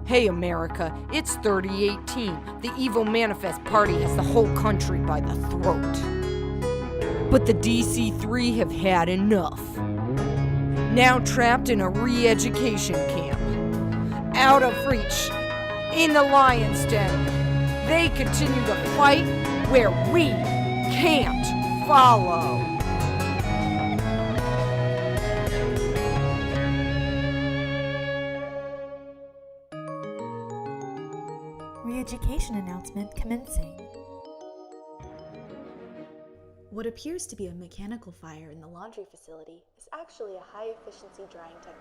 Hey America, it's 3018. The Evil Manifest Party has the whole country by the throat. But the DC-3 have had enough. Now trapped in a re-education camp. Out of reach, in the lion's den, they continue to fight where we can't follow. Re-education announcement commencing. What appears to be a mechanical fire in the laundry facility is actually a high-efficiency drying technique.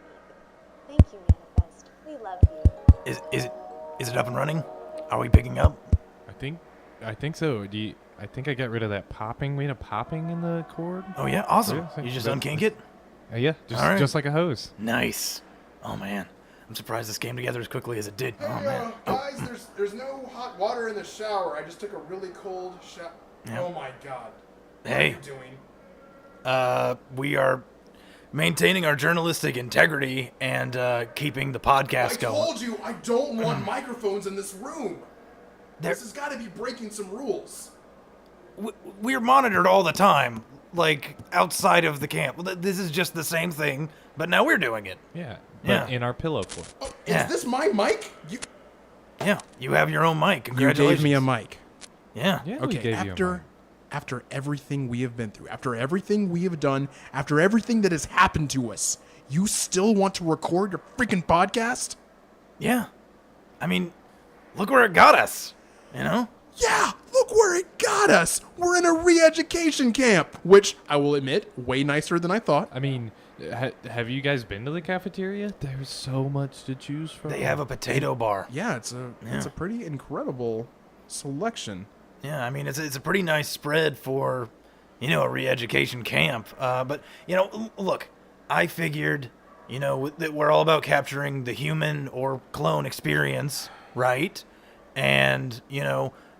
Thank you, Manifest. We love you. Is it up and running? Are we picking up? I think so. I think I got rid of that popping. We had a popping in the cord. Oh yeah, awesome. Yeah, You just unkink it? Yeah, just like a hose. Nice. Oh man, I'm surprised this came together as quickly as it did. Hey, Oh man. guys, there's no hot water in the shower. I just took a really cold shower. Yeah. Oh my god. What Hey. are you doing? We are maintaining our journalistic integrity and keeping the podcast I going. told you I don't want microphones in this room. There- This has got to be breaking some rules. We're monitored all the time, like outside of the camp. This is just the same thing, but now we're doing it. Yeah, Yeah. but in our pillow fort. Oh, Yeah. is this my mic? Yeah, you have your own mic. You Congratulations. gave me a mic. Yeah. Yeah, we Okay, gave you a mic. after everything we have been through, after everything we have done, after everything that has happened to us, you still want to record your freaking podcast? Yeah. I mean, look where it got us. You know? Yeah, look where it got us. We're in a re-education camp, which I will admit, way nicer than I thought. I mean, have you guys been to the cafeteria? There's so much to choose from. They have a potato bar. Yeah, it's a pretty incredible selection. Yeah, I mean, it's a pretty nice spread for, a re-education camp. But, look, I figured, that we're all about capturing the human or clone experience, right? And,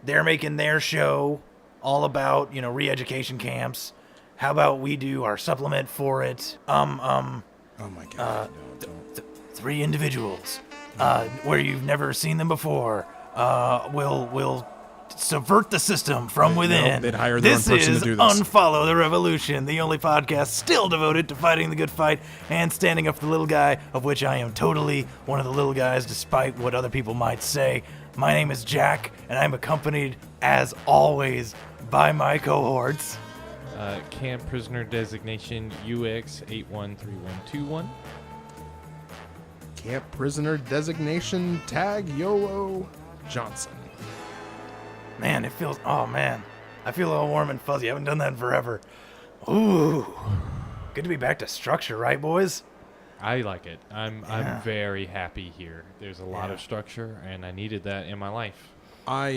they're making their show all about, re-education camps. How about we do our supplement for it? Oh my god. No, don't. 3 individuals, where you've never seen them before, will subvert the system from within. they'd hire their own person to do this. This is Unfollow the Revolution, the only podcast still devoted to fighting the good fight and standing up for the little guy, of which I am totally one of the little guys, despite what other people might say. My name is Jack, and I'm accompanied, as always, by my cohorts. Camp prisoner designation UX 813121. Camp prisoner designation tag YOLO Johnson. Man, I feel all warm and fuzzy. I haven't done that in forever. Ooh, good to be back to structure, right, boys? I like it. I'm very happy here. There's a lot of structure, and I needed that in my life. I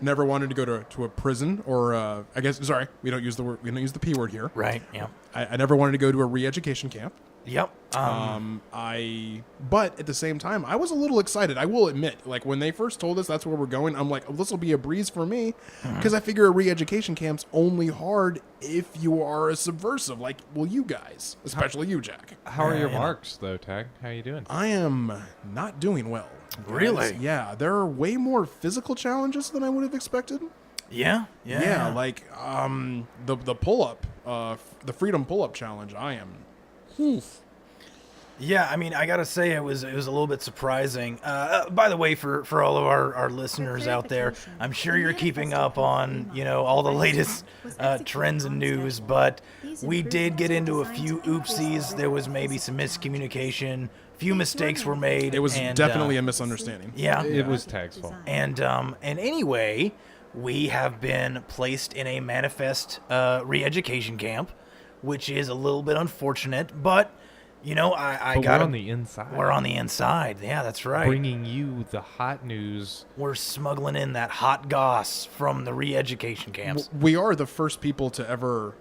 never wanted to go to a prison, or I guess, sorry, we don't use the P word here. Right. Yeah. I never wanted to go to a re-education camp. Yep. But at the same time, I was a little excited. I will admit, like when they first told us that's where we're going, I'm like, oh, this will be a breeze for me, because I figure a re-education camp's only hard if you are a subversive, like, well, you guys, especially you, Jack. How are your marks, though, Tag? How you doing? I am not doing well. Really? Yeah, there are way more physical challenges than I would have expected. Yeah. Like the pull-up, the freedom pull-up challenge. I am. Yeah, I mean, I gotta say it was a little bit surprising. By the way, for all of our listeners out there, I'm sure you're keeping up on all the latest trends and news, but we did get into a few oopsies. There was maybe some miscommunication. Few mistakes were made. It was definitely a misunderstanding. Yeah, It was Tag's fault. and anyway, we have been placed in a manifest re-education camp, which is a little bit unfortunate, but I But got we're on the inside. We're on the inside. Yeah, that's right. Bringing you the hot news. We're smuggling in that hot goss from the re-education camps. We are the first people to ever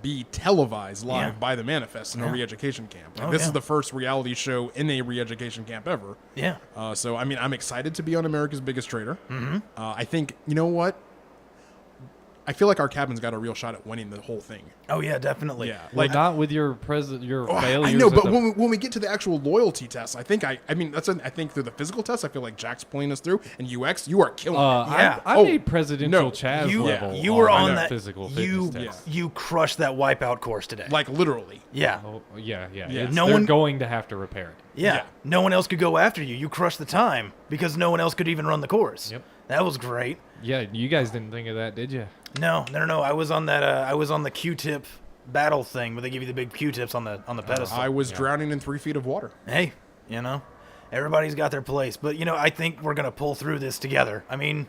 be televised live Yeah. by the Manifest in a Yeah. re-education camp. Like, Oh, this yeah. is the first reality show in a re-education camp ever. Yeah. So, I'm excited to be on America's Biggest Trader. Mm-hmm. I think, you know what? I feel like our cabin's got a real shot at winning the whole thing. Oh yeah, definitely. Yeah, Like not with your failures. I know, at but the- when we get to the actual loyalty test, I think I think through the physical test, I feel like Jack's pulling us through, and UX, you are killing it. Yeah. I Oh, made presidential no, Chaz You level. you were on that physical you fitness test. you crushed that wipeout course today. Like literally. yeah. Oh, yeah. Yeah. It's- No they're one- going to have to repair it. Yeah. Yeah. No one else could go after you. You crushed the time because no one else could even run the course. Yep. That was great. Yeah, you guys didn't think of that, did you? No. I was on that. I was on the Q-tip battle thing where they give you the big Q-tips on the pedestal. I was drowning in 3 feet of water. Hey, everybody's got their place, but I think we're gonna pull through this together. I mean,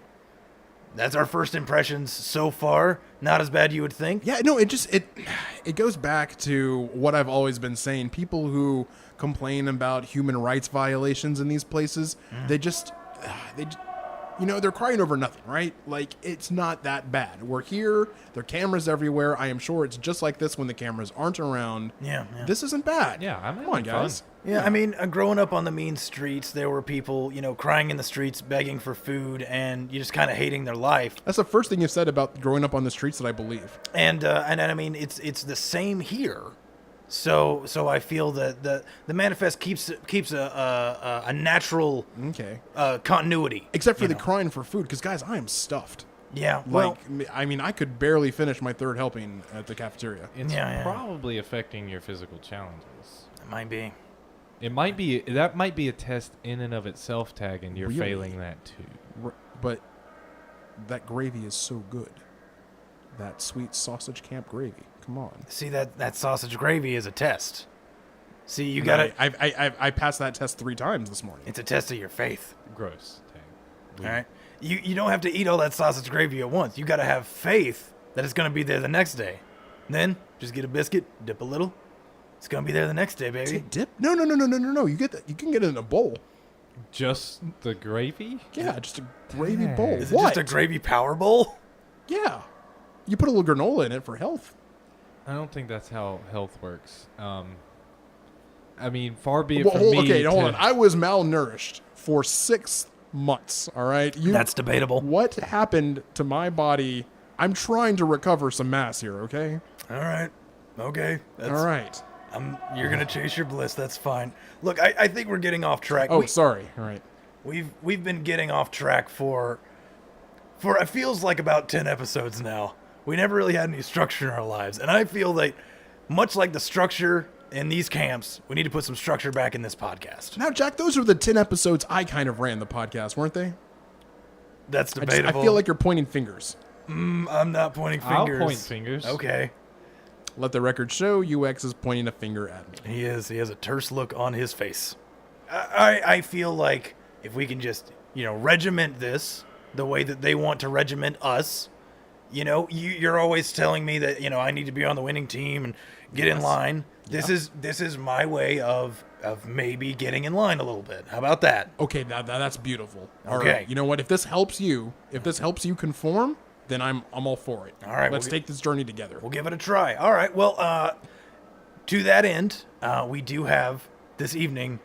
that's our first impressions so far. Not as bad you would think. Yeah, no, it goes back to what I've always been saying. People who complain about human rights violations in these places, they're crying over nothing, right? Like, it's not that bad. We're here. There are cameras everywhere. I am sure it's just like this when the cameras aren't around. Yeah. This isn't bad. Yeah, I'm Come having on, guys. fun. Yeah, I mean, growing up on the mean streets, there were people, crying in the streets, begging for food, and you just kind of hating their life. That's the first thing you've said about growing up on the streets that I believe. And I mean, it's the same here. So I feel that the manifest keeps a natural Okay. continuity. Except for the crying for food, because, guys, I am stuffed. Yeah, well, I mean, I could barely finish my third helping at the cafeteria. It's Yeah. probably affecting your physical challenges. it might be. It might be that might be a test in and of itself, Tag, and you're Really? failing that too. But that gravy is so good. That sweet sausage camp gravy. Come on. See, that sausage gravy is a test. See, you got to. I passed that test 3 times this morning. It's a test of your faith. Gross, Tag. All right. You don't have to eat all that sausage gravy at once. You got to have faith that it's going to be there the next day. Then just get a biscuit, dip a little. It's going to be there the next day, baby. Dip? No. You get that. You can get it in a bowl. Just the gravy? Yeah, just a gravy bowl. Is it What? just a gravy power bowl? Yeah. You put a little granola in it for health. I don't think that's how health works. I mean, far be it Well, from me. okay, hold to- on. I was malnourished for 6 months. All right. That's debatable. What happened to my body? I'm trying to recover some mass here. Okay. All right. Okay. That's, All right. You're going to chase your bliss. That's fine. Look, I think we're getting off track. Oh, sorry. All right. We've been getting off track for it feels like about 10 episodes now. We never really had any structure in our lives. And I feel that much like the structure in these camps, we need to put some structure back in this podcast. Now, Jack, those are the 10 episodes I kind of ran the podcast, weren't they? That's I debatable. feel like you're pointing fingers. I'm not pointing I'll fingers. point fingers. Okay. Let the record show UX is pointing a finger at me. He is. He has a terse look on his face. I feel like if we can just, regiment this the way that they want to regiment us, you're always telling me that, I need to be on the winning team and get in line. This is my way of maybe getting in line a little bit. How about that? Okay, now that's beautiful. All Okay. right. You know what? If this helps you conform, then I'm all for it. All right, Let's we'll take this journey together. We'll give it a try. All right. Well, to that end, we do have this evening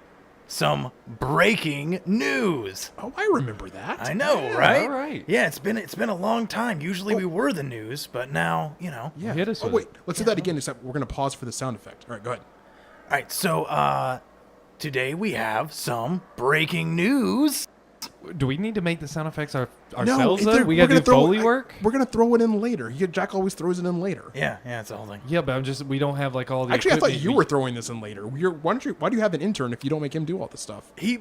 some breaking news. Oh, I remember that. I know, right? all right. Yeah, it's been a long time. Usually we were the news, but now, Yeah. Hit us Oh, with wait. it. Let's do that again, except we're going to pause for the sound effect. All right, go ahead. All right, so today we have some breaking news. Do we need to make the sound effects ourselves, no, though? We got to do Foley work? We're going to throw it in later. Jack always throws it in later. Yeah, it's the whole thing. Yeah, but we don't have, like, all the Actually, I thought equipment you were throwing this in later. Why do you have an intern if you don't make him do all this stuff? He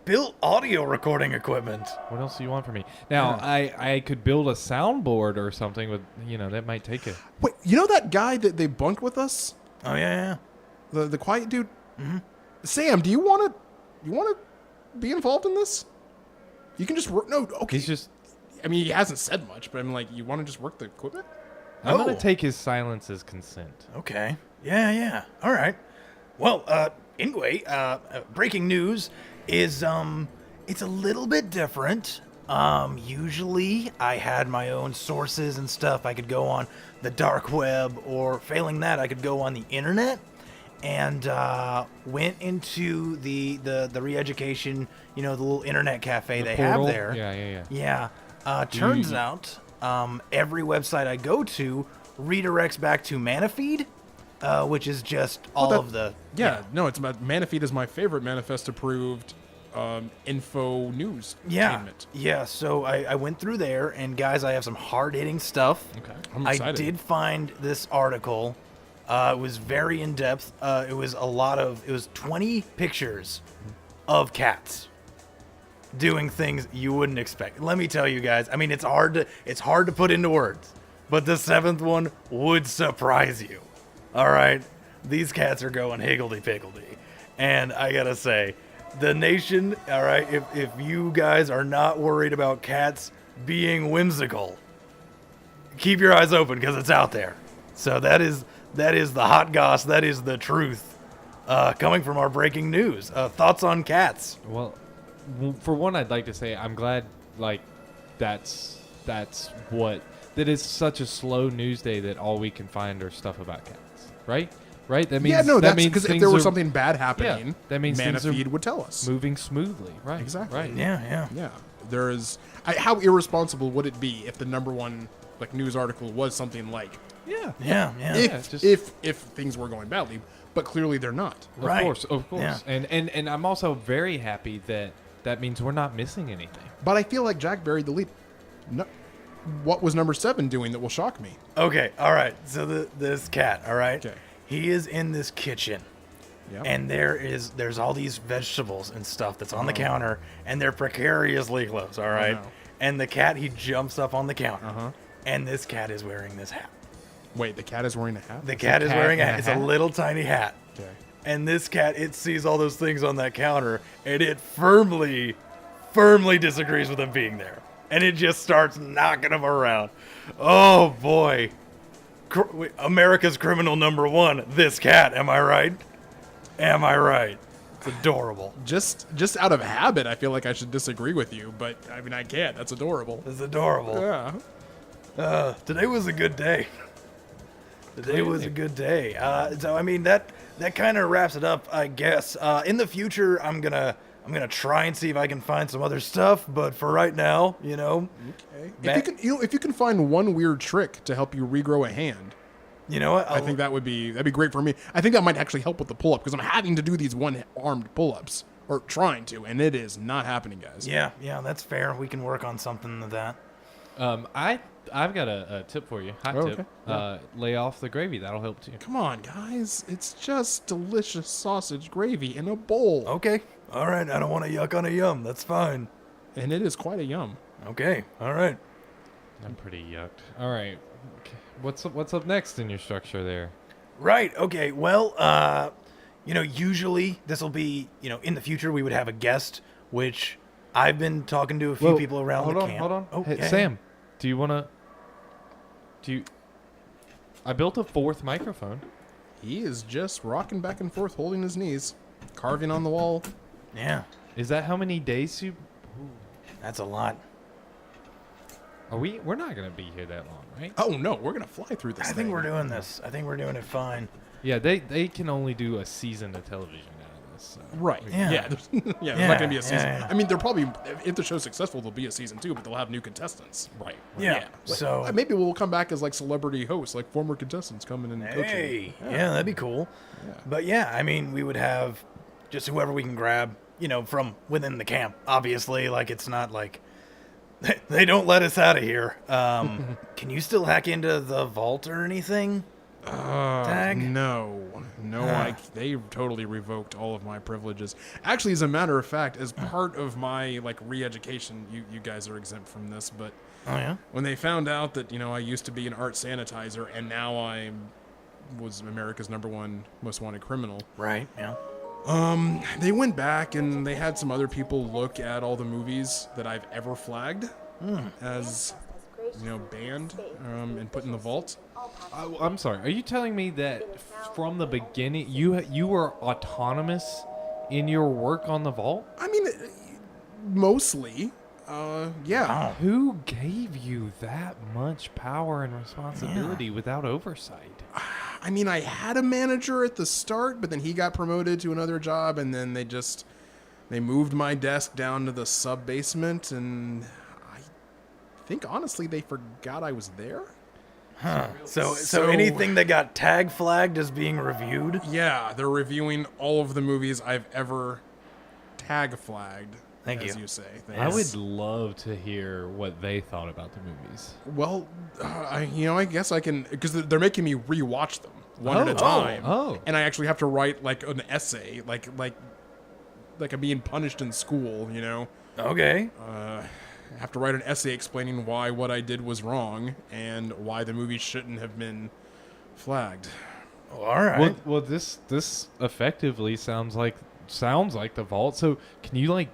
built audio recording equipment. What else do you want from me? Now, I could build a soundboard or something with, that might take it. Wait, you know that guy that they bunked with us? Oh yeah. The quiet dude? Mm-hmm. Sam, do you want to be involled in this? You can just work. No, okay. He's just... I mean, he hasn't said much, but I'm like, you want to just work the equipment? I'm going Oh. to take his silence as consent. Okay. Yeah. All right. Well, anyway, breaking news is it's a little bit different. Usually I had my own sources and stuff. I could go on the dark web, or failing that, I could go on the internet, and went into the re-education, the little internet cafe they Portal? have there. Yeah. Yeah. Turns out every website I go to redirects back to Manifeed, which is just all of the... Yeah, no, it's about Manifeed is my favorite manifest approved info news. Yeah, so I went through there, and guys, I have some hard-hitting stuff. Okay. I'm I excited. did find this article. It was very in-depth. It was 20 pictures of cats doing things you wouldn't expect. Let me tell you guys, I mean, it's hard to put into words, but the 7th one would surprise you. All right, these cats are going higgledy-piggledy, and I gotta say, the nation, all right, if you guys are not worried about cats being whimsical, keep your eyes open because it's out there. So that is the hot goss. That is the truth coming from our breaking news. Thoughts on cats? Well, for one, I'd like to say I'm glad, like, that is such a slow news day that all we can find are stuff about cats, right? Right? That means that's means because if things there was are something bad happening, that means things are Manifeed would tell us. moving smoothly, right? Exactly. Right. Yeah. Yeah, there is. How irresponsible would it be if the number one like news article was something like, Yeah. if things were going badly, but clearly they're not. Of course. Yeah. And I'm also very happy that means we're not missing anything. But I feel like Jack buried the lead. No, what was number 7 doing that will shock me? Okay. All right. So this cat. All right. Okay. He is in this kitchen. Yeah. And there's all these vegetables and stuff that's on the counter, and they're precariously close, all right? know. And the cat, he jumps up on the counter, and this cat is wearing this hat. Wait, the cat is wearing a hat? The cat is cat wearing a in a hat. It's a hat? little tiny hat. Okay. And this cat, it sees all those things on that counter, and it firmly disagrees with them being there. And it just starts knocking them around. Oh, boy. America's criminal number 1, this cat, am I right? Am I right? It's adorable. Just out of habit, I feel like I should disagree with you, but I mean I can't. That's adorable. It's adorable. Yeah. Today was a good day. Today was a good day. So I mean that kind of wraps it up, I guess. In the future, I'm gonna try and see if I can find some other stuff, but for right now, Okay. If you can find one weird trick to help you regrow a hand, you know what? I think that'd be great for me. I think that might actually help with the pull up because I'm having to do these one-armed pull-ups or trying to, and it is not happening, guys. Yeah, that's fair. We can work on something of that. I've got a tip for you. Hot tip. okay. Lay off the gravy. That'll help too. Come on, guys. It's just delicious sausage gravy in a bowl. Okay. All right. I don't want to yuck on a yum. That's fine. And it is quite a yum. Okay. All right. I'm pretty yucked. All right. Okay. What's up next in your structure there? Right. Okay. Well, usually this will be, in the future we would have a guest, which I've been talking to a few people around the camp. Hold on. Oh, Hey, yeah. Sam, do you want to... I built a 4th microphone. He is just rocking back and forth, holding his knees, carving on the wall. Yeah. Is that how many days you... That's a lot. We're not going to be here that long, right? Oh no, we're gonna fly through this. I think we're doing this. I think we're doing it fine. Yeah, they can only do a season of television out of this. So. Right. Yeah. There's not gonna be a season. yeah. I mean, they're probably if the show's successful, there'll be a season 2, but they'll have new contestants. Right. Yeah. So Maybe we'll come back as like celebrity hosts, like former contestants coming and coaching. hey, yeah, that'd be cool. Yeah. But yeah, I mean, we would have just whoever we can grab, from within the camp. Obviously, like it's not like they don't let us out of here. Can you still hack into the vault or anything? Tag? No, they totally revoked all of my privileges. Actually, as a matter of fact, as part of my like re-education, you guys are exempt from this. But Oh yeah. when they found out that I used to be an art sanitizer and now I was America's #1 most wanted criminal, Right. Yeah. they went back and they had some other people look at all the movies that I've ever flagged as banned and put in the vault. I'm sorry. Are you telling me that from the beginning you were autonomous in your work on the vault? I mean, mostly. Yeah. Wow. Who gave you that much power and responsibility without oversight? I mean, I had a manager at the start, but then he got promoted to another job, and then they moved my desk down to the sub basement, and I think honestly they forgot I was there. Huh. So anything that got tag flagged is being reviewed? Yeah, they're reviewing all of the movies I've ever tag flagged. Thank as you. you say. I would love to hear what they thought about the movies. Well, I guess I can, because they're making me rewatch them one at a Oh. time. Oh. And I actually have to write like an essay, like I'm being punished in school. Okay. I have to write an essay explaining why what I did was wrong and why the movie shouldn't have been flagged. Well, all right. Well, this effectively sounds like the vault. So can you like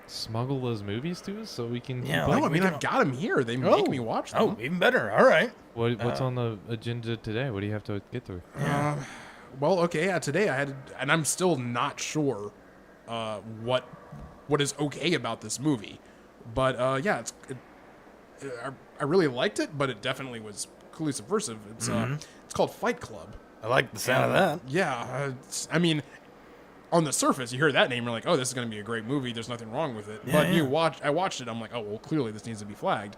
smuggle those movies to us so we can? keep Yeah, up? No, I we mean can- I've got them here. They make me watch them. Oh, even better. All right. What's on the agenda today? What do you have to get through? Well, okay, yeah. Today I had, and I'm still not sure what is okay about this movie, but yeah, I really liked it, but it definitely was clearly subversive. It's called Fight Club. I like the sound of that. Yeah, I mean, on the surface, you hear that name, you're like, oh, this is going to be a great movie. There's nothing wrong with it. Yeah, But yeah. I watched it. I'm like, oh, well, clearly this needs to be flagged.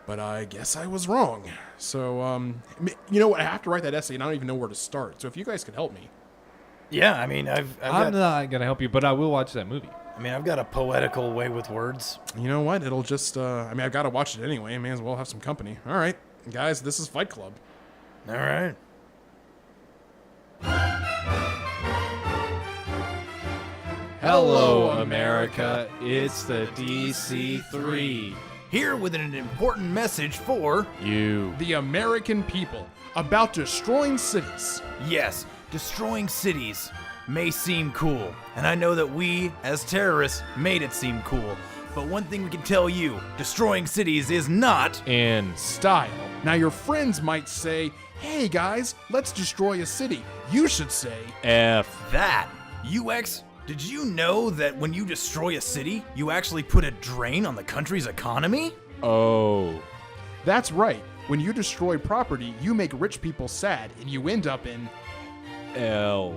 But I guess I was wrong. So, you know what? I have to write that essay, and I don't even know where to start. So if you guys could help me. Yeah, I mean, I've I'm got, not gonna help you, but I will watch that movie. I've got a poetical way with words. You know what? It'll just, I've got to watch it anyway. I may as well have some company. All right, guys, this is Fight Club. All right. Hello, America. It's the DC3. Here with an important message for, You. The American people about destroying cities. yes, destroying cities may seem cool. And I know that we, as terrorists, made it seem cool. But one thing we can tell you, destroying cities is not. In Style. Now, your friends might say, hey, guys, let's destroy a city. You should say, F. That. UX, did you know that when you destroy a city, you actually put a drain on the country's economy? O. that's right. When you destroy property, you make rich people sad, and you end up in... L.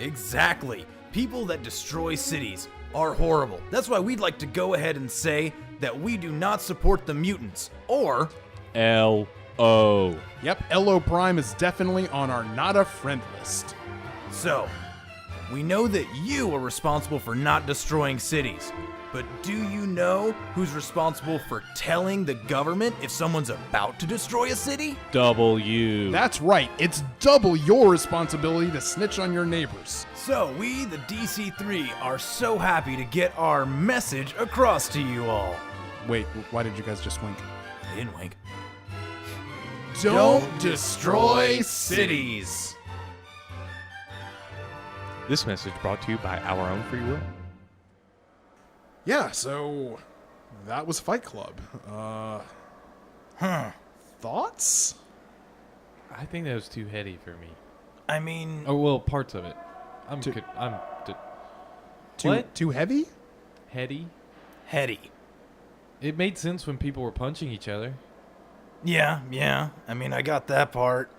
Exactly. People that destroy cities are horrible. That's why we'd like to go ahead and say that we do not support the mutants, or L. O. Yep, LO Prime is definitely on our not a friend list. so. We know that you are responsible for not destroying cities, but do you know who's responsible for telling the government if someone's about to destroy a city? W. That's right. It's double your responsibility to snitch on your neighbors. So we, the DC3, are so happy to get our message across to you all. Wait, why did you guys just wink? I didn't wink. Don't destroy cities. This message brought to you by our own free will. Yeah, so that was Fight Club. Thoughts? I think that was too heady for me. I mean, Oh well, parts of it. I'm What? Too heavy? heady. heady. It made sense when people were punching each other. Yeah. I mean, I got that part.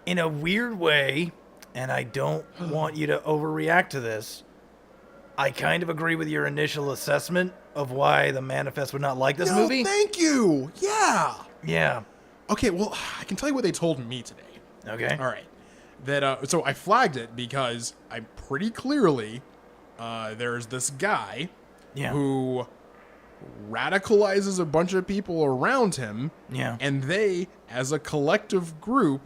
In a weird way, and I don't want you to overreact to this, I kind of agree with your initial assessment of why the manifest would not like this movie. Thank you. Yeah. Yeah. Okay, well, I can tell you what they told me today. Okay. All right. That so I flagged it because I pretty clearly there's this guy Yeah. who radicalizes a bunch of people around him, Yeah. and they, as a collective group,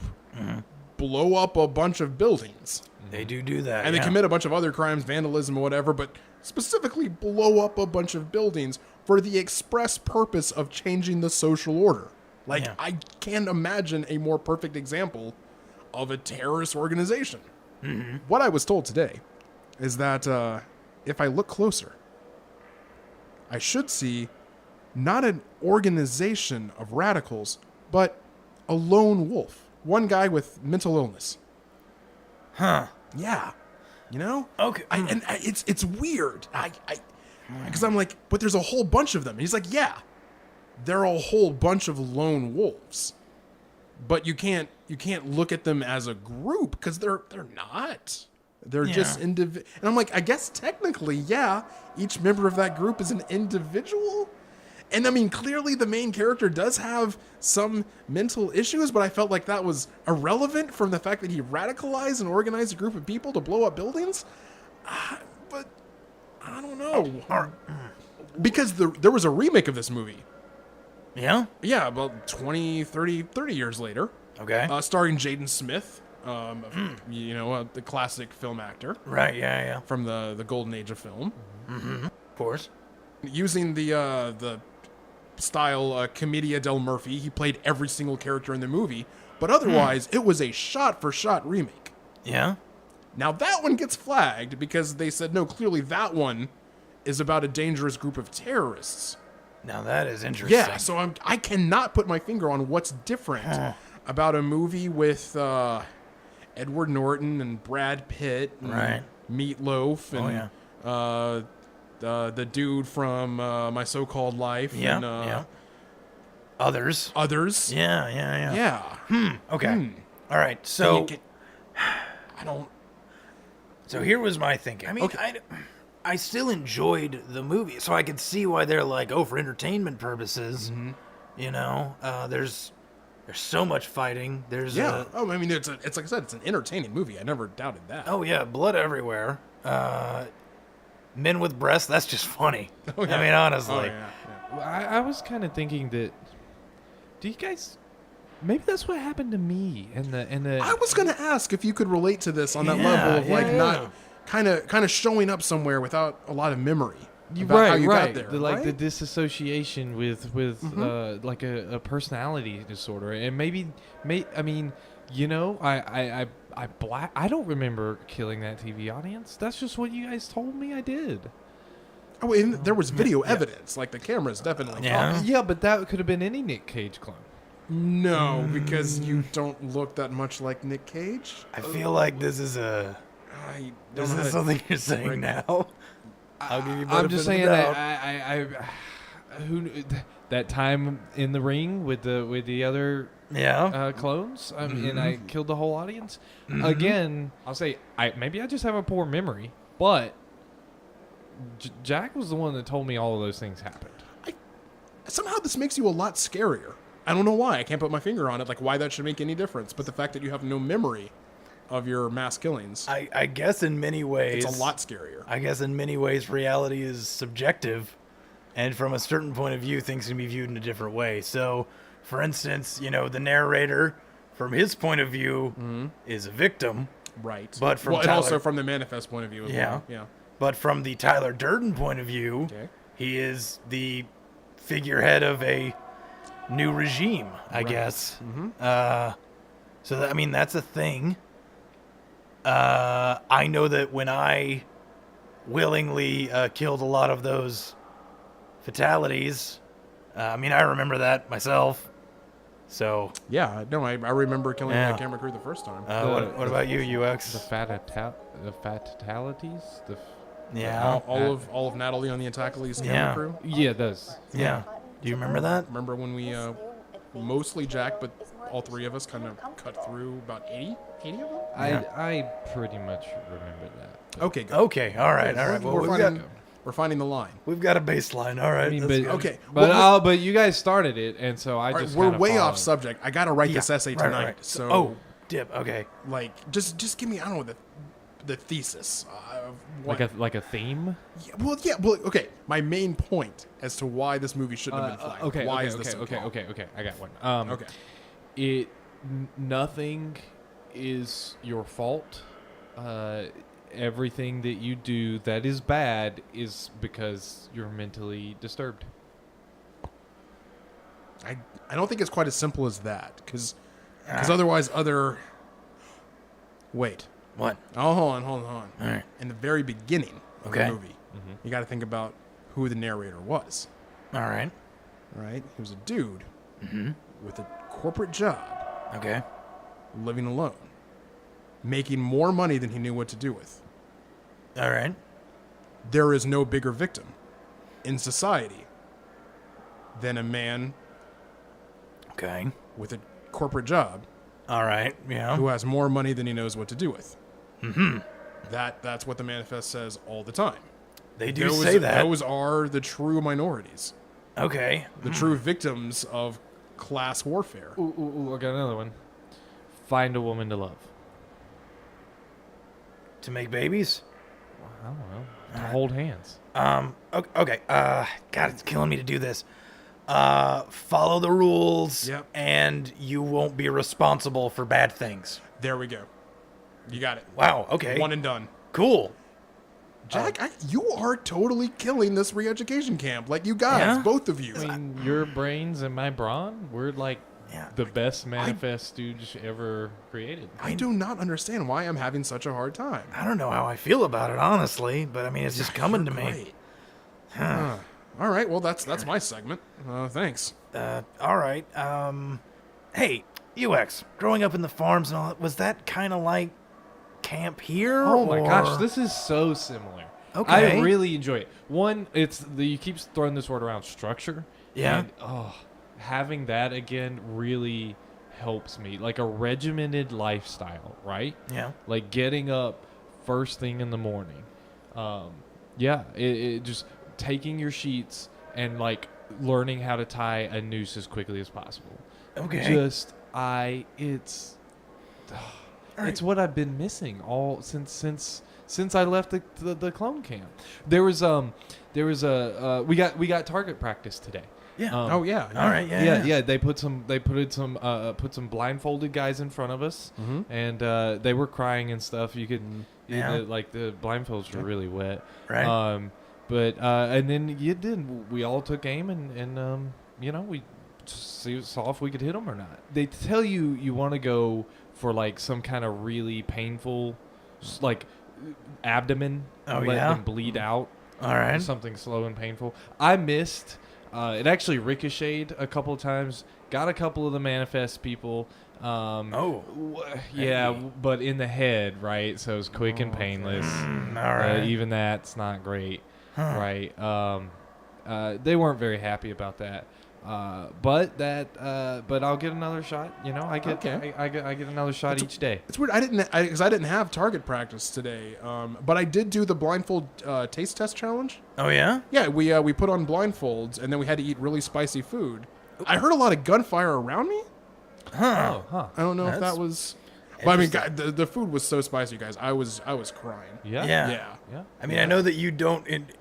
blow up a bunch of buildings. They do that. And yeah. they commit a bunch of other crimes, vandalism or whatever, but specifically blow up a bunch of buildings for the express purpose of changing the social order. Like, Yeah. I can't imagine a more perfect example of a terrorist organization. What I was told today is that if I look closer, I should see not an organization of radicals, but a lone wolf. One guy with mental illness. Huh. Yeah. You know? Okay. It's weird. Because I'm like, but there's a whole bunch of them. He's like, yeah, they're a whole bunch of lone wolves. But you can't look at them as a group because they're not. They're just individual. And I'm like, I guess technically, yeah, each member of that group is an individual. And I mean, clearly the main character does have some mental issues, but I felt like that was irrelevant from the fact that he radicalized and organized a group of people to blow up buildings. But I don't know. Because there was a remake of this movie. Yeah? Yeah, about 20, 30 years later. Okay. Starring Jaden Smith, the classic film actor Right, yeah. from the golden age of film. Of course. Using the style Commedia del Murphy, he played every single character in the movie, but otherwise it was a shot-for-shot remake. Yeah? Now that one gets flagged because they said, no, clearly that one is about a dangerous group of terrorists. Now that is interesting. Yeah, so I cannot put my finger on what's different about a movie with Edward Norton and Brad Pitt and Right. Meatloaf and the dude from My So-Called Life Yeah, and yeah. Others. others. Yeah. Yeah. Okay. All right, so... I don't... So here was my thinking. I mean, I still enjoyed the movie, so I could see why they're like, oh, for entertainment purposes, there's so much fighting. There's Yeah. I mean, it's like I said, it's an entertaining movie. I never doubted that. oh yeah, blood everywhere. Men with breasts, that's just funny. Oh, yeah. I mean, honestly. Oh, yeah. Well, I was kind of thinking that. Do you guys? Maybe that's what happened to me and the. I was gonna ask if you could relate to this on that Yeah, level of like yeah. not kind of showing up somewhere without a lot of memory. You, about how you right. got there, The right? disassociation with like a personality disorder, and I mean, I don't remember killing that TV audience. That's just what you guys told me I did. Oh, and there was video evidence. Like the cameras definitely. Yeah. caught. Yeah, but that could have been any Nick Cage clone. No, because you don't look that much like Nick Cage. I feel like this is a... I don't Is know how this to- something you're saying now? I'll give you I'm just benefit saying of the that doubt. that time in the ring with the other Yeah. clones, and I killed the whole audience. Mm-hmm. Again, I'll say maybe I just have a poor memory, but Jack was the one that told me all of those things happened. Somehow this makes you a lot scarier. I don't know why. I can't put my finger on it, like why that should make any difference. But the fact that you have no memory of your mass killings, I guess in many ways... it's a lot scarier. I guess in many ways reality is subjective, and from a certain point of view, things can be viewed in a different way. So, for instance, the narrator, from his point of view, is a victim, Right. but from and Tyler- also from the manifest point of view as Yeah. well. Yeah. but from the Tyler Durden point of view, Okay. he is the figurehead of a new regime, I guess. So that, I mean, that's a thing. I know that when I willingly killed a lot of those fatalities, I mean, I remember that myself. So, Yeah. No, I remember killing Yeah. that camera crew the first time. what about you, UX? The fatalities. Yeah, all of Natalie on the Attackleys camera Yeah. crew. Yeah, those. yeah. Do you remember that? Remember when we mostly Jack, but all three of us kind of cut through about 80 of them? I pretty much remember that. but- Okay, good. Okay, all right. Well, We're finding the line. we've got a baseline. All right. I mean, that's but good. Okay, but well, but you guys started it, and so I All right, just we're kinda way off followed. subject. I gotta write this essay Right, tonight. right. So, Oh, dip. Okay. like, just give me I don't know the thesis. Of what, like a theme. well, okay. My main point as to why this movie shouldn't have been flagged. Okay, why okay, is this so called? okay. I got one. Okay. Nothing is your fault. Everything that you do that is bad is because you're mentally disturbed. I don't think it's quite as simple as that because otherwise wait. What? Oh, hold on. All right. In the very beginning of Okay. the movie, you got to think about who the narrator was. All right. Right? He was a dude with a corporate job, Okay. living alone, making more money than he knew what to do with. All right. There is no bigger victim in society than a man Okay. with a corporate job All right. Yeah. who has more money than he knows what to do with. That's what the manifest says all the time. They do say that. Those are the true minorities. Okay. The true victims of class warfare. Ooh, I got another one. Find a woman to love. To make babies? I don't know. To hold hands. Okay. God, it's killing me to do this. Follow the rules. Yep. And you won't be responsible for bad things. There we go. You got it. Wow. Okay. One and done. Cool. Jack, you are totally killing this re-education camp. Like, you guys, Yeah? both of you. I mean, your brains and my brawn, we're like Yeah. the best manifest stooge ever created. I do not understand why I'm having such a hard time. I don't know how I feel about it, honestly, but I mean, it's just coming to me. Great. All right, well, that's my segment. Thanks. All right. Hey, UX, growing up in the farms and all that, was that kind of like camp here? Oh my gosh, or- this is so similar. Okay. I really enjoy it. One, you keep throwing this word around, structure. Yeah. And, having that again really helps me. Like a regimented lifestyle, right? Yeah. Like getting up first thing in the morning. It just taking your sheets and like learning how to tie a noose as quickly as possible. Okay. It's what I've been missing all since I left the clone camp. There was we got target practice today. Yeah. Oh, yeah. All right. Yeah. Yeah. They put some blindfolded guys in front of us, and they were crying and stuff. You could, Yeah. the blindfolds were really wet. Right. But and then we all took aim and we saw if we could hit them or not. They tell you want to go for like some kind of really painful, like abdomen. Oh, let yeah? them bleed out. All right. Something slow and painful. I missed. It actually ricocheted a couple of times. Got a couple of the manifest people. Yeah, but in the head, right? So it's quick and painless. All right. Even that's not great, right? They weren't very happy about that. But I'll get another shot. I get another shot each day. It's weird. I didn't have target practice today. But I did do the blindfold taste test challenge. Oh yeah. Yeah, we put on blindfolds and then we had to eat really spicy food. I heard a lot of gunfire around me. Oh, huh. I don't know if that was. But I mean, God, the food was so spicy, guys. I was crying. Yeah. Yeah. I mean, I know that you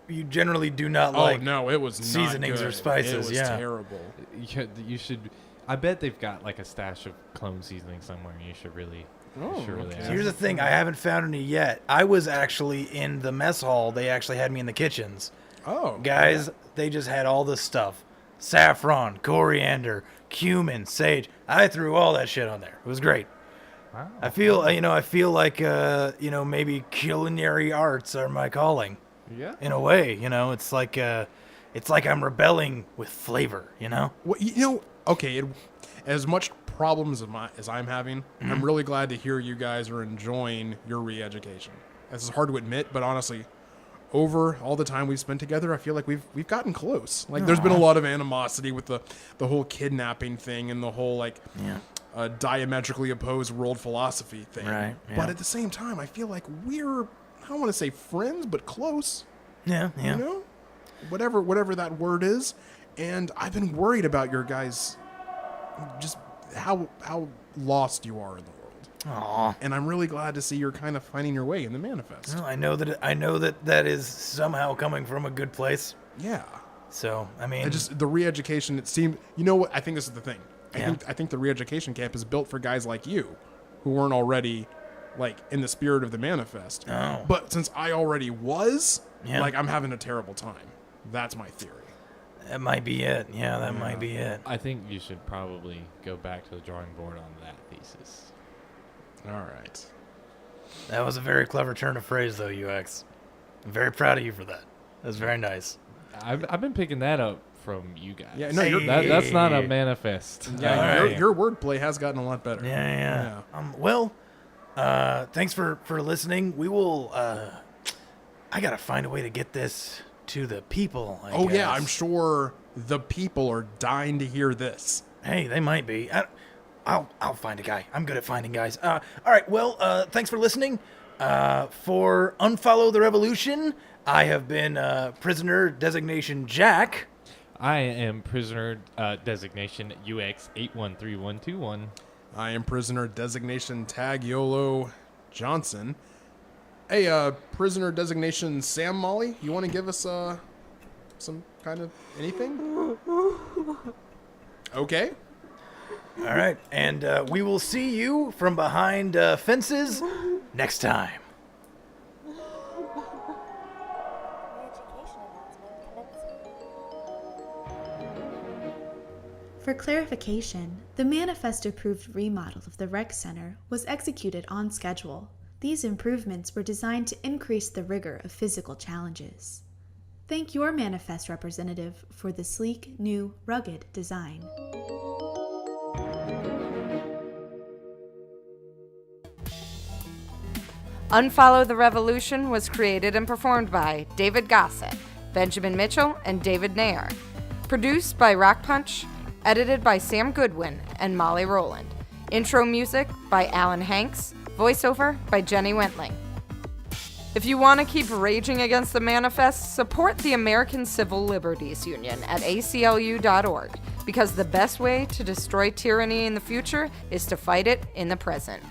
you generally do not Oh like. no, it was seasonings not or good. spices, It was yeah. terrible. You should. I bet they've got like a stash of clone seasoning somewhere. You should really. Okay. ask. Here's the thing: I haven't found any yet. I was actually in the mess hall. They actually had me in the kitchens. Oh, Guys, they just had all this stuff: saffron, coriander, cumin, sage. I threw all that shit on there. It was great. Wow. I feel like maybe culinary arts are my calling. Yeah. In a way, it's like I'm rebelling with flavor. Well, okay. As much problems as I'm having, I'm really glad to hear you guys are enjoying your re-education. This is hard to admit, but honestly, over all the time we've spent together, I feel like we've gotten close. Like there's been a lot of animosity with the whole kidnapping thing and the whole diametrically opposed world philosophy thing. Right, yeah. But at the same time, I feel like we're, I don't want to say friends, but close. Yeah. You know, whatever that word is. And I've been worried about your guys, just how lost you are in the world. Aw. And I'm really glad to see you're kind of finding your way in the manifest. Well, I know that is somehow coming from a good place. Yeah. So I mean, The re-education. It seemed. You know what? I think this is the thing. Yeah. I think the re-education camp is built for guys like you, who weren't already, like, in the spirit of the manifest. Oh. But since I already was, Yeah. like, I'm having a terrible time. That's my theory. that might be it. Yeah, that might be it. I think you should probably go back to the drawing board on that thesis. All right. That was a very clever turn of phrase, though, UX. I'm very proud of you for that. That's very nice. I've been picking that up from you guys. Yeah, no, you're- that's not a manifest. Yeah, All right. your wordplay has gotten a lot better. Yeah. Well, thanks for listening. We will. I gotta find a way to get this to the people. I Oh, yeah, guess. I'm sure the people are dying to hear this. Hey, they might be. I'll find a guy. I'm good at finding guys. All right. Well, thanks for listening. For Unfollow the Revolution, I have been prisoner designation Jack. I am prisoner designation UX813121. I am prisoner designation Tag YOLO Johnson. Hey, prisoner designation Sam Molly, you want to give us some kind of anything? Okay. All right, and we will see you from behind fences next time. Re-education announcement commencing. For clarification, the manifest-approved remodel of the rec center was executed on schedule. These improvements were designed to increase the rigor of physical challenges. Thank your manifest representative for the sleek, new, rugged design. Unfollow the Revolution was created and performed by David Gossett, Benjamin Mitchell, and David Nair. Produced by Rock Punch, edited by Sam Goodwin and Molly Rowland. Intro music by Alan Hanks, voiceover by Jenny Wentling. If you want to keep raging against the manifest, support the American Civil Liberties Union at aclu.org, because the best way to destroy tyranny in the future is to fight it in the present.